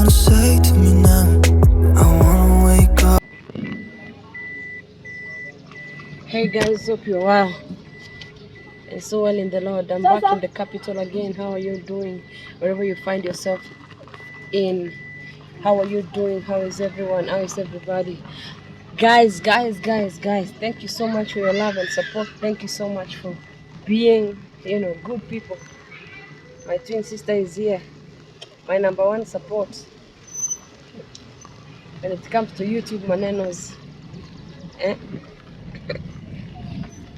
wanna say to me now? I wanna wake up. Hey guys, hope you're well and so well in the Lord. I'm back in the capital again. How are you doing? Wherever you find yourself in, how are you doing? How is everyone? How is everybody? Guys, thank you so much for your love and support. Thank you so much for being, good people. My twin sister is here, my number one support when it comes to YouTube manenos. Eh?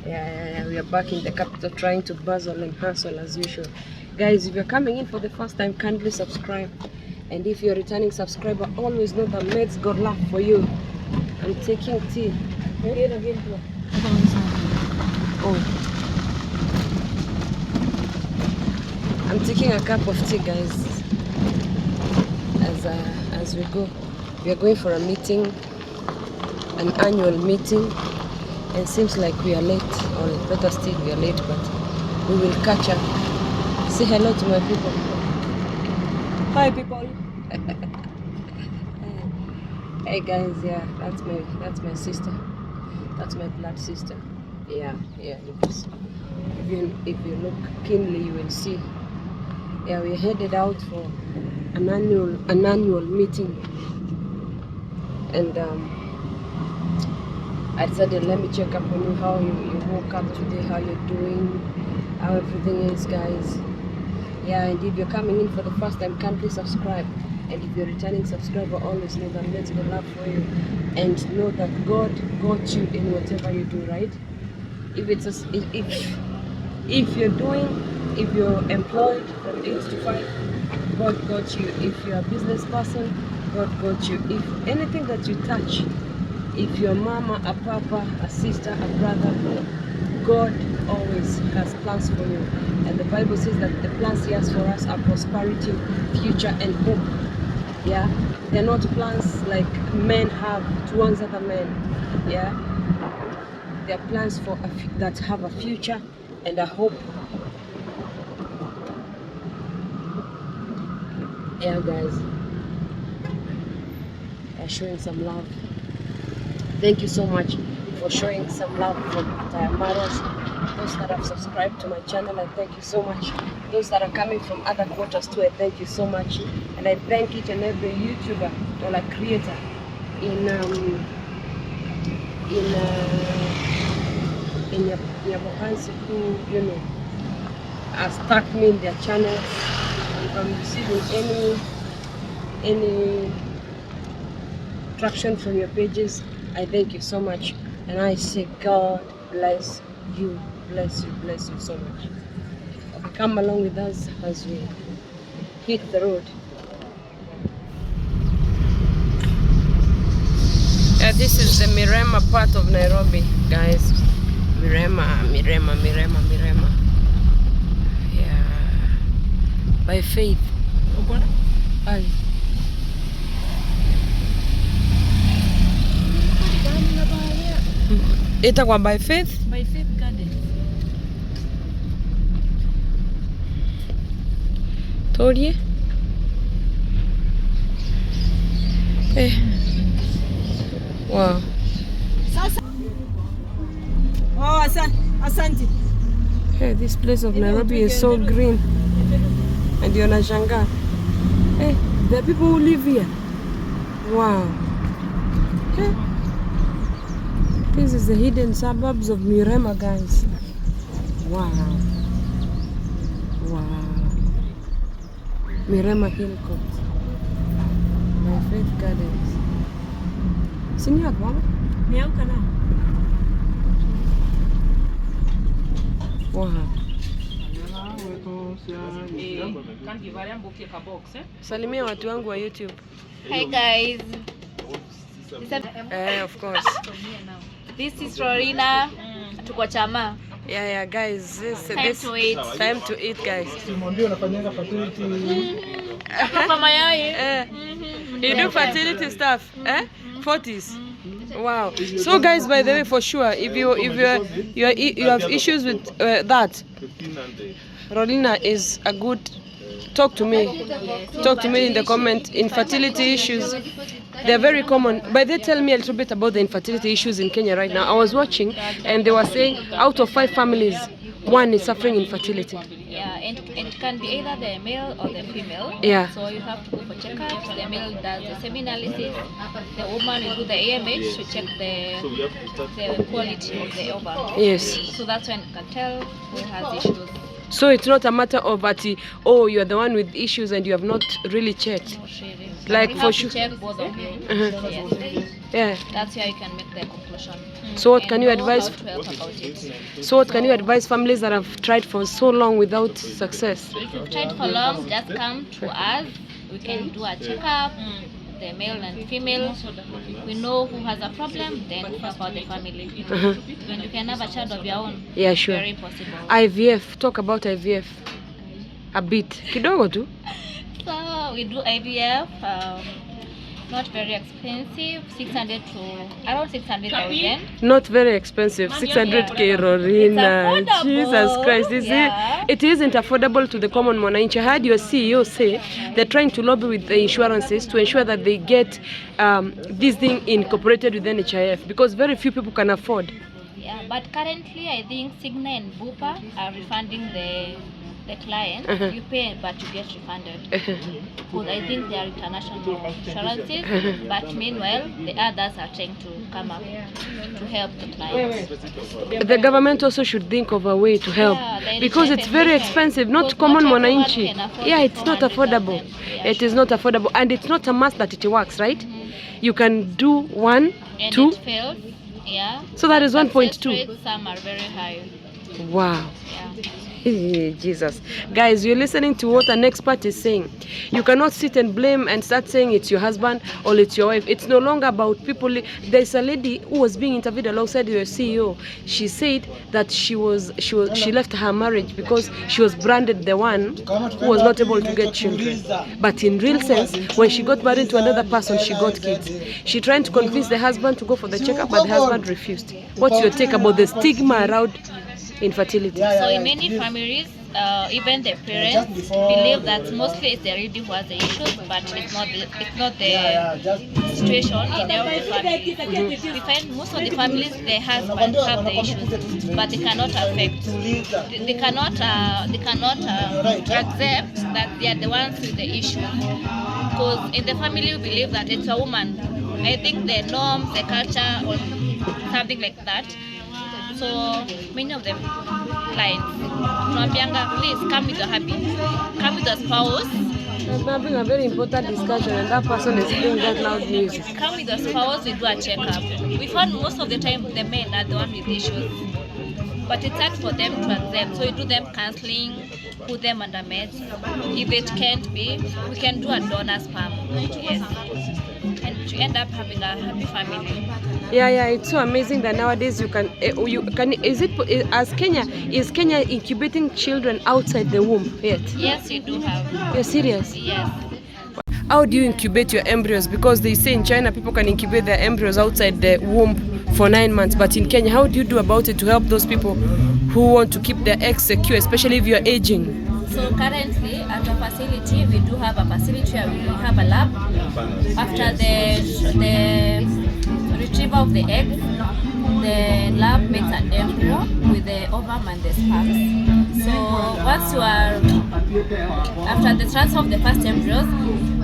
Yeah, we are back in the capital trying to bustle and hustle as usual. Guys, if you're coming in for the first time, kindly subscribe. And if you're a returning subscriber, always know that Med's got love for you. I'm taking tea. Oh. I'm taking a cup of tea, guys. As we go. We are going for a meeting, an annual meeting. And seems like we are late, or better still, we are late, but we will catch up. Say hello to my people. Hi, people. Hey guys, yeah, that's my sister. That's my blood sister. Yeah. Because if you look keenly, you will see. Yeah, we headed out for an annual meeting, and I decided, let me check up on you, how you woke up today, how you're doing, how everything is, guys. Yeah, and if you're coming in for the first time, kindly subscribe. And if you're a returning subscriber, always know that Let's Go love for you. And know that God got you in whatever you do, right? If you're employed from 8 to 5, God got you. If you're a business person, God got you. If anything that you touch, if you're a mama, a papa, a sister, a brother, God always has plans for you. And the Bible says that the plans He has for us are prosperity, future, and hope. Yeah, they're not plans like men have towards other men. Yeah, they're plans that have a future and a hope. Yeah, guys, they're showing some love. Thank you so much for showing some love from Atayamaras. Those that have subscribed to my channel, I thank you so much. Those that are coming from other quarters too, I thank you so much. And I thank each and every YouTuber or like creator in Yabohansi who, has tagged me in their channels. If I'm receiving any traction from your pages, I thank you so much, and I say God bless you so much. Okay, come along with us as we hit the road. Yeah, this is the Mirema part of Nairobi, guys. Mirema. Yeah, by faith. Hi. Itakuwa by faith? By faith garden. Told Eh. Wow. Oh, asante. Hey, this place of Nairobi is so green. And you're Shanga. Hey, there are people who live here. Wow. Hey. This is the hidden suburbs of Mirema, guys. Wow. Mirema Hill Court. My faith gardens. Sini hapo mama? Niamka na. Wow. Salimia watu wangu wa YouTube. Hi guys. Of course. This is Florina. Tuko chama. Yeah, guys. Time to eat. Time to eat, guys. You do fertility stuff, 40s. Wow. So guys, by the way, for sure, if you have issues with that, Rolina is a good talk to me. Talk to me in the comment. Infertility issues, they're very common. But they tell me a little bit about the infertility issues in Kenya right now. I was watching and they were saying out of 5 families, 1 is suffering infertility. Yeah, and it can be either the male or the female. Yeah. So you have to go for checkups. The male does the semen analysis. The woman will do the AMH to check the quality of the ovum. Yes. So that's when you can tell who has issues. So it's not a matter of that, oh, you're the one with issues and you have not really checked. Not really. Like You for have sure. to check both of you. Uh-huh. Yes. Yeah. That's where you can make the conclusion. So what And can you know advise? how to help about it. So what can you advise families that have tried for so long without success? If you've tried for long, just come to us. We can do a checkup, the male and female. We know who has a problem, then help out the family. Uh-huh. When you can have a child of your own, Yeah, sure. very possible. IVF, talk about IVF a bit. Kidogo tu. So we do IVF, not very expensive, 600 to around 600,000. Not very expensive, 600k Rorina. It's affordable. Jesus Christ, Yeah. it isn't affordable to the common mwananchi. I heard your CEO say they're trying to lobby with the insurances to ensure that they get this thing incorporated with NHIF because very few people can afford. Yeah, but currently I think Stigma and Bupa are refunding the client. You pay but you get refunded. Because I think they are international insurances, but meanwhile the others are trying to come up to help the clients. The government also should think of a way to help Yeah, because it's very expensive, not Because common not everyone mwananchi. can afford Yeah, the it's not affordable. 400,000. Yeah, It is not affordable and it's not a must that it works, right? You can do 1, and 2. it fails. Yeah. So that is Success 1.2. rates, some are very high. Wow. Yeah. Jesus. Guys, you're listening to what an expert is saying. You cannot sit and blame and start saying it's your husband or it's your wife. It's no longer about people. There's a lady who was being interviewed alongside your CEO. She said that she left her marriage because she was branded the one who was not able to get children. But in real sense, when she got married to another person, she got kids. She tried to convince the husband to go for the checkup, but the husband refused. What's your take about the stigma around infertility? So in many families, even the parents believe that mostly it's the lady who has the issues, but it's not the situation in every family. We find most of the families, the husbands have the issues, but they cannot affect. They cannot accept that they are the ones with the issue. Because in the family, we believe that it's a woman. I think the norms, the culture, or something like that. So many of them clients, please come with your hubby, come with your spouse. I'm having a very important discussion and that person is playing that loud music. Come with your spouse, we do a checkup. We found most of the time the men are the one with issues. But it's hard for them to accept. So we do them counseling, put them under meds. If it can't be, we can do a donor sperm. Yes. And to end up having a happy family. Yeah, it's so amazing that nowadays is Kenya incubating children outside the womb yet? Yes, you do have. You're serious? Yes. How do you incubate your embryos? Because they say in China people can incubate their embryos outside the womb for 9 months, but in Kenya, how do you do about it to help those people who want to keep their eggs secure, especially if you're aging? So currently at the facility, we do have a facility where we have a lab. After the retrieval of the egg, the lab makes an embryo with the ovum and the sperms. So once you are, after the transfer of the first embryos,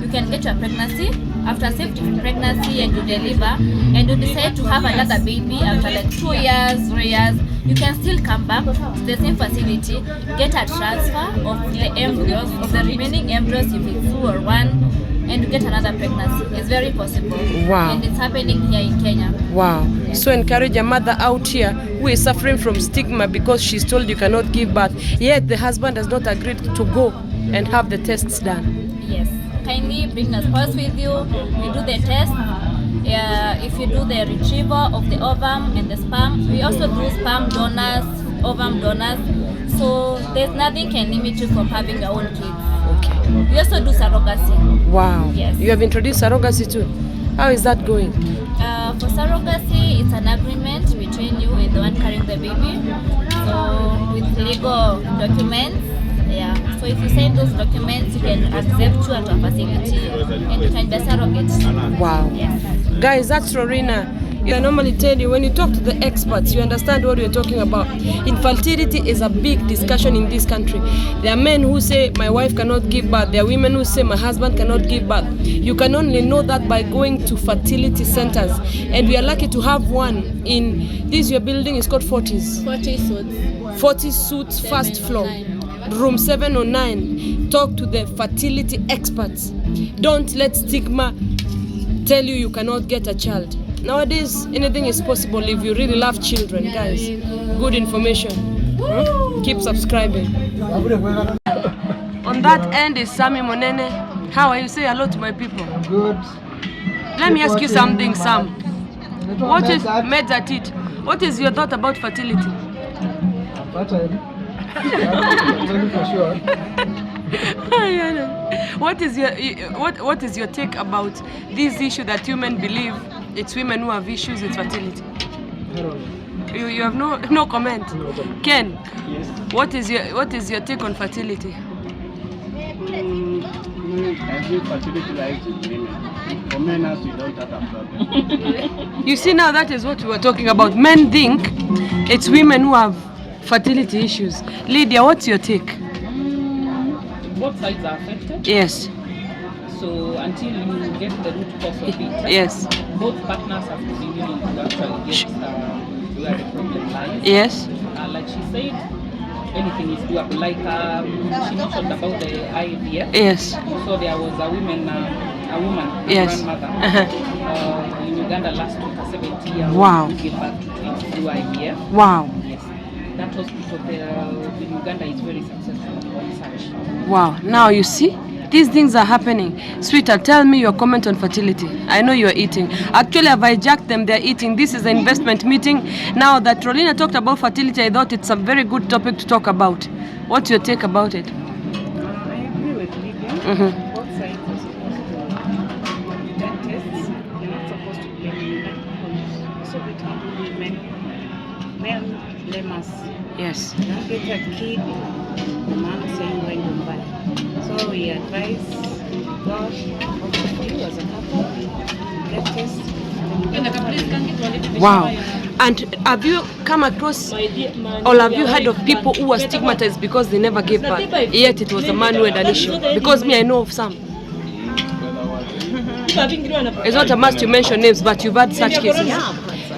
you can get your pregnancy. After safe pregnancy and you deliver, and you decide to have another baby after like 2 years, 3 years, you can still come back to the same facility, get a transfer of the embryos, of the remaining embryos if it's 2 or 1, and you get another pregnancy. It's very possible. Wow. And it's happening here in Kenya. Wow. So encourage a mother out here who is suffering from stigma because she's told you cannot give birth, yet the husband has not agreed to go and have the tests done. Yes. Kindly bring a spouse with you. We do the test. If you do the retrieval of the ovum and the sperm, we also do sperm donors, ovum donors. So there's nothing can limit you from having your own kids. Okay. We also do surrogacy. Wow. Yes. You have introduced surrogacy too. How is that going? For surrogacy, it's an agreement between you and the one carrying the baby. So with legal documents, yeah. So if you send those documents, you can accept you at our facility and you can be a surrogate. Wow. Yes. Guys, that's Rorina. I normally tell you, when you talk to the experts, you understand what we're talking about. Infertility is a big discussion in this country. There are men who say, my wife cannot give birth. There are women who say, my husband cannot give birth. You can only know that by going to fertility centers. And we are lucky to have one in this your building is called 40s. 40 suits, first floor. Room 709. Talk to the fertility experts. Don't let stigma tell you cannot get a child. Nowadays, anything is possible if you really love children, guys. Good information. Keep subscribing. On that end is Sami Monene. How are you? Say hello to my people. Good. Let me ask you something, Sam. What is Medzatit? What is your thought about fertility? Fertile. For sure. What is your take about this issue that women believe it's women who have issues with fertility? I don't know. You have no comment. No comment. Ken, Yes. what is your take on fertility? I think fertility lies with women. For men, as we don't have a problem. You see, now that is what we were talking about. Men think it's women who have fertility issues. Lydia, what's your take? Both sides are affected. Yes. So until you get the root cause of it, Yes. both partners have to be willing to actually get where the problem lies. Yes. Like she said, anything is doable. Like she mentioned about the IVF. Yes. So there was a woman, a Yes. grandmother in Uganda last week, a 70-year-old Wow. who gave birth to twins through IVF. Wow. Yes. That hospital in Uganda is very successful on such. Wow. Now you see, these things are happening. Sweetheart, tell me your comment on fertility. I know you're eating. Actually, I've hijacked them. They're eating. This is an investment meeting. Now that Rolina talked about fertility, I thought it's a very good topic to talk about. What's your take about it? I agree with Lydia. Mm-hmm. Both sides are supposed to get tests. You're not supposed to blame women because so between women, men blame us. Yes. Get a kid, the man saying when to buy. So we advise God, you as a couple, get tests. Wow. And have you come across or have you heard of people who were stigmatized because they never gave birth, yet it was a man who had an issue? Because me, I know of some. It's not a must to mention names, but you've had such cases.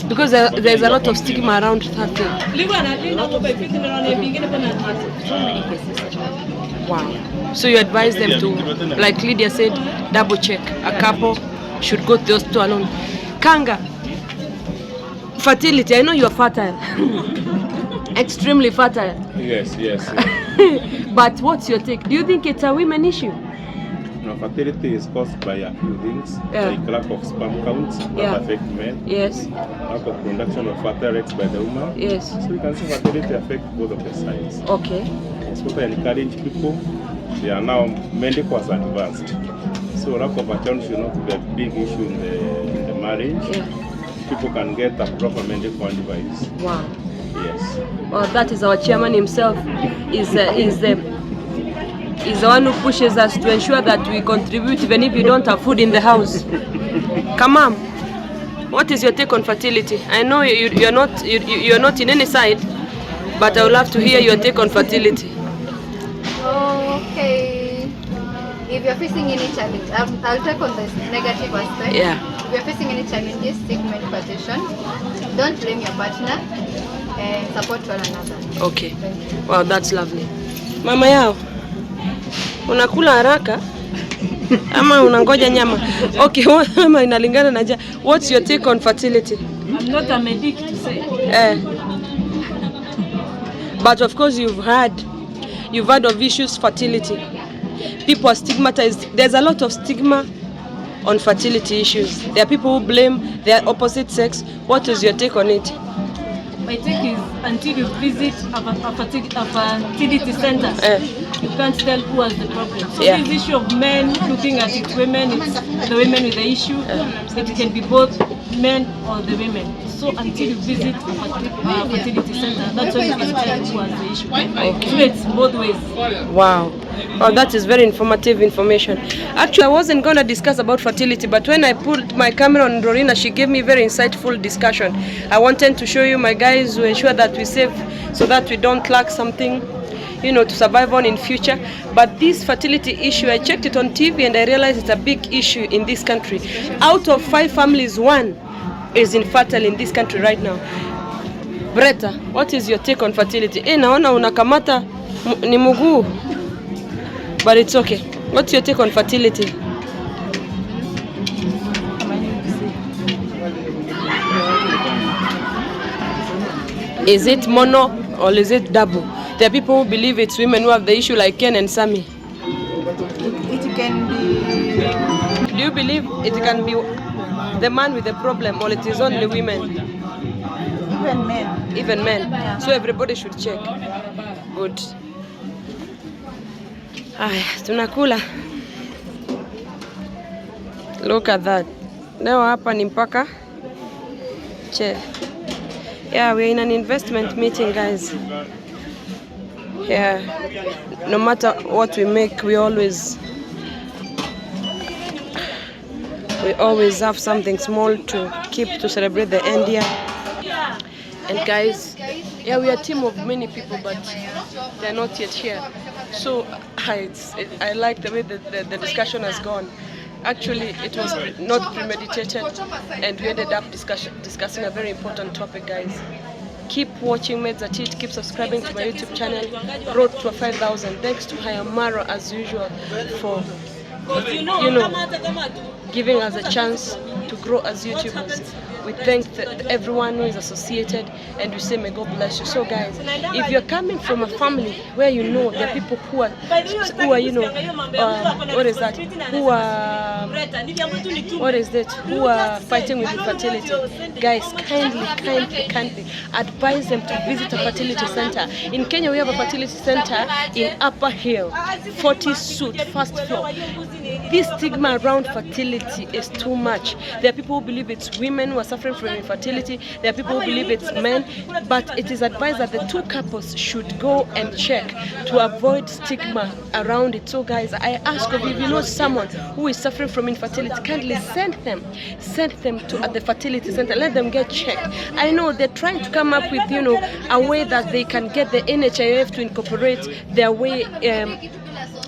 Because there's a lot of stigma around that thing. Wow. So you advise them to, like Lydia said, double check. A couple should go to the hospital alone. Kanga, fertility, I know you are fertile. Extremely fertile. Yes. But what's your take? Do you think it's a women issue? No, fertility is caused by a few things, like lack of sperm counts that affect men, Yes. lack of production of fertile eggs by the woman. Yes. So you can see fertility affect both of the sides. Okay. It's what I encourage people. They are now medical as advanced. So lack of attention should not be a big issue in the marriage. Yeah. People can get a proper medical advice. Wow. Yes. Well, that is our chairman himself. Is the one who pushes us to ensure that we contribute even if you don't have food in the house. Come on. What is your take on fertility? I know you're not in any side, but I would love to hear your take on fertility. Okay. If you're facing any challenge, I'll take on the negative aspect. Yeah. If you're facing any challenges, seek medical attention. Don't blame your partner and support one another. Okay. Wow, that's lovely. Mama yao, unakula haraka ama unangoja nyama? Okay, mama inalingana na what's your take on fertility? I'm not a medic to say. But of course you've heard of issues fertility. People are stigmatized. There's a lot of stigma on fertility issues. There are people who blame their opposite sex. What is your take on it? My take is until you visit a fertility center, you can't tell who has the problem. So this issue of men looking at it, women, it's the women with the issue. It can be both men or the women. So until you visit a fertility center, that's when you can tell who has the issue. So it's both ways. Wow. Oh, that is very informative information. Actually, I wasn't going to discuss about fertility, but when I put my camera on Dorina, she gave me very insightful discussion. I wanted to show you, my guys, to ensure that we save so that we don't lack something, you know, to survive on in future. But this fertility issue, I checked it on TV and I realized it's a big issue in this country. Out of 5 families, 1 is infertile in this country right now. Bretta, what is your take on fertility? Naona unakamata ni mguu. But it's okay. What's your take on fertility? Is it mono or is it double? There are people who believe it's women who have the issue like Ken and Sammy. It can be... Do you believe it can be the man with the problem or it is only women? Even men. Even men. Yeah. So everybody should check. Good. Ay, tunakula. Look at that. Leo hapa ni mpaka che. Yeah, we're in an investment meeting, guys. Yeah. No matter what we make, we always have something small to keep to celebrate the end year. And guys, yeah, we are a team of many people, but they're not yet here. So I like the way the discussion has gone. Actually, it was not premeditated, and we ended up discussing a very important topic, guys. Keep watching Meds at It, keep subscribing to my YouTube channel. Road to 5,000. Thanks to Hayamaro as usual for, you know, giving us a chance to grow as YouTubers. We thank everyone who is associated, and we say may God bless you. So guys, if you're coming from a family where you know there are people who are you know, what is that? Who are fighting with infertility, guys, kindly advise them to visit a fertility center. In Kenya, we have a fertility center in Upper Hill, 40 Suit, first floor. This stigma around fertility is too much. There are people who believe it's women who are suffering from infertility. There are people who believe it's men. But it is advised that the 2 couples should go and check to avoid stigma around it. So guys, I ask of you, if you know someone who is suffering from infertility, kindly send them to the fertility center. Let them get checked. I know they're trying to come up with, you know, a way that they can get the NHIF to incorporate their way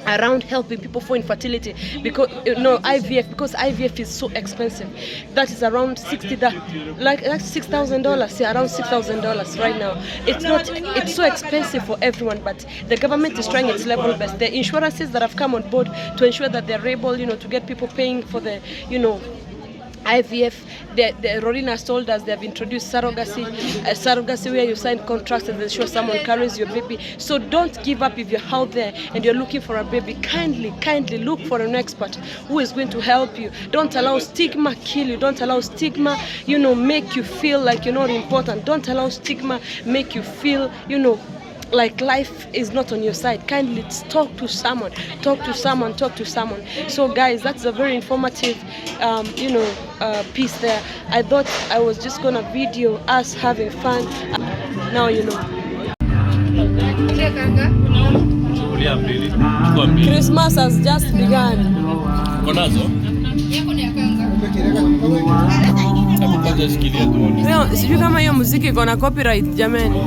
around helping people for infertility, because IVF, because IVF is so expensive. That is around $6,000, yeah, around $6,000 right now. It's so expensive for everyone, but the government is trying its level best. The insurances that have come on board to ensure that they're able, you know, to get people paying for the, you know, IVF, the Rorina told us they have introduced surrogacy where you sign contracts and ensure someone carries your baby. So don't give up if you're out there and you're looking for a baby. Kindly look for an expert who is going to help you. Don't allow stigma kill you. Don't allow stigma, you know, make you feel like you're not important. Don't allow stigma make you feel, you know, like life is not on your side. Kindly talk to someone. So guys, that's a very informative you know, piece there. I thought I was just gonna video us having fun. Now you know, Christmas has just begun. Sijui kama hiyo muziki iko na copyright jamani.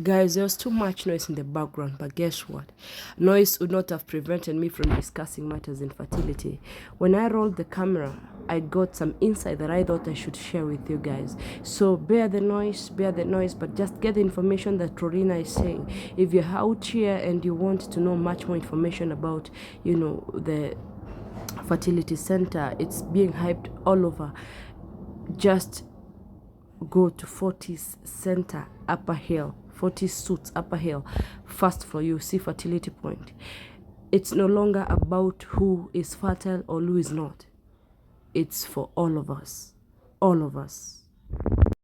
Guys, there was too much noise in the background, but guess what? Noise would not have prevented me from discussing matters in fertility. When I rolled the camera, I got some insight that I thought I should share with you guys. So bear the noise, but just get the information that Rorina is saying. If you're out here and you want to know much more information about, you know, the fertility center, it's being hyped all over. Just go to 40's Center, Upper Hill, 40 Suits, Upper Hill, first floor. You see fertility point. It's no longer about who is fertile or who is not. It's for all of us. All of us.